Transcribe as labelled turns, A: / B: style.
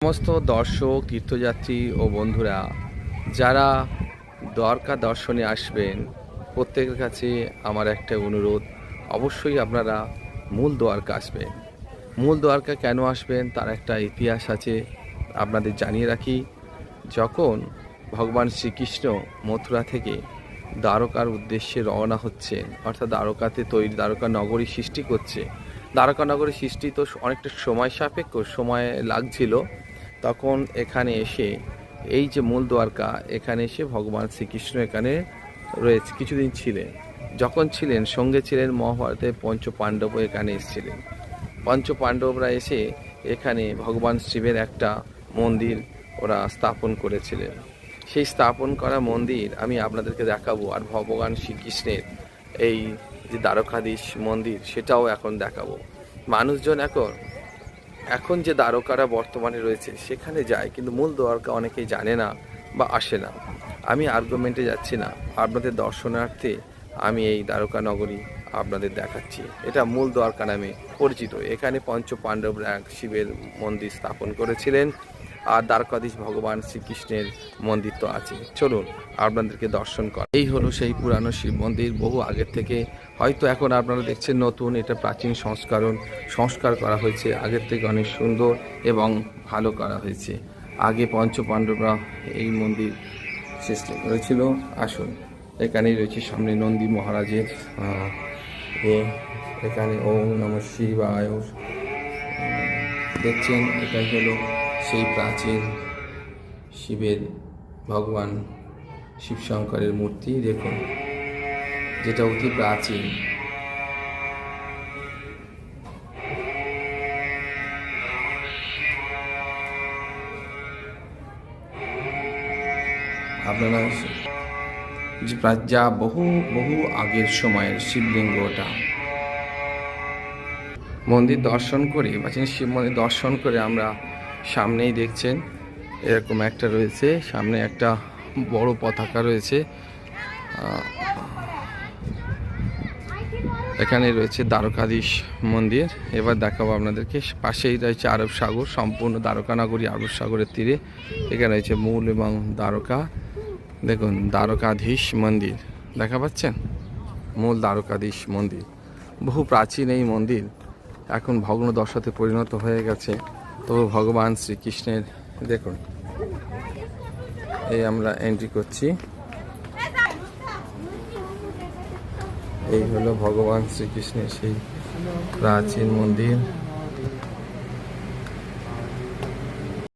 A: সমস্ত দর্শক তীর্থযাত্রী ও বন্ধুরা যারা দ্বারকা দর্শনে আসবেন প্রত্যেকের কাছে আমার একটা অনুরোধ, অবশ্যই আপনারা মূল দ্বারকা আসবেন। মূল দ্বারকা কেন আসবেন তার একটা ইতিহাস আছে, আপনাদের জানিয়ে রাখি। যখন ভগবান শ্রীকৃষ্ণ মথুরা থেকে দ্বারকার উদ্দেশ্যে রওনা হচ্ছেন, অর্থাৎ দ্বারকাতে তৈরি দ্বারকা নগরী সৃষ্টি করছে, দ্বারকা নগরী সৃষ্টি তো অনেকটা সময় সাপেক্ষ, সময় লাগছিল। তখন এখানে এসে এই যে মূল দ্বারকা, এখানে এসে ভগবান শ্রীকৃষ্ণ এখানে রয়েছে কিছুদিন ছিলেন। যখন ছিলেন সঙ্গে ছিলেন মহাভারতে পঞ্চ পাণ্ডব এখানে এসেছিলেন। পঞ্চ পাণ্ডবরা এসে এখানে ভগবান শিবের একটা মন্দির ওরা স্থাপন করেছিলেন। সেই স্থাপন করা মন্দির আমি আপনাদেরকে দেখাবো, আর ভগবান শ্রীকৃষ্ণের এই যে দ্বারকাধীশ মন্দির সেটাও এখন দেখাবো। মানুষজন এখন যে দ্বারকারা বর্তমানে রয়েছে সেখানে যায়, কিন্তু মূল দ্বারকা অনেকেই জানে না বা আসে না। আমি আর্গুমেন্টে যাচ্ছি না, আপনাদের দর্শনার্থে আমি এই দ্বারকা নগরী আপনাদের দেখাচ্ছি। এটা মূল দ্বারকা নামে পরিচিত। এখানে পঞ্চ পাণ্ডবরা এক শিবের মন্দির স্থাপন করেছিলেন, আর দ্বারকাধীশ ভগবান শ্রীকৃষ্ণের মন্দির তো আছে। চলুন আপনাদেরকে দর্শন কর। এই হলো সেই পুরানো শিব মন্দির, বহু আগের থেকে। হয়তো এখন আপনারা দেখছেন নতুন, এটা প্রাচীন সংস্কার করা হয়েছে, আগের থেকে অনেক সুন্দর এবং ভালো করা হয়েছে। আগে পঞ্চ পাণ্ডবরা এই মন্দির সৃষ্টি করেছিল। আসুন, এখানেই রয়েছে সামনে নন্দী মহারাজের এখানে ওম নমঃ শিবায় দেখছেন। এটাই হলো সেই প্রাচীন শিবের ভগবান শিবশঙ্করের মূর্তি, দেখুন, যেটা অতি প্রাচীন। আপনারা যা বহু বহু আগের সময়ের শিবলিঙ্গ, ওটা মন্দির দর্শন করে, প্রাচীন শিব মন্দির দর্শন করে আমরা সামনেই দেখছেন এরকম একটা রয়েছে, সামনে একটা বড় পতাকা রয়েছে। এখানে রয়েছে দ্বারকাধীশ মন্দির। এবার দেখাবো আপনাদেরকে, পাশেই রয়েছে আরব সাগর, সম্পূর্ণ দ্বারকা নগরী আরব সাগরের তীরে। এখানে রয়েছে মূল এবং দ্বারকা। দেখুন দ্বারকাধীশ মন্দির দেখা পাচ্ছেন, মূল দ্বারকাধীশ মন্দির। বহু প্রাচীন এই মন্দির, এখন ভগ্ন দশাতে পরিণত হয়ে গেছে। তবু ভগবান শ্রীকৃষ্ণের, দেখুন এই আমরা এন্ট্রি করছি। এই হলো ভগবান শ্রীকৃষ্ণের সেই প্রাচীন মন্দির।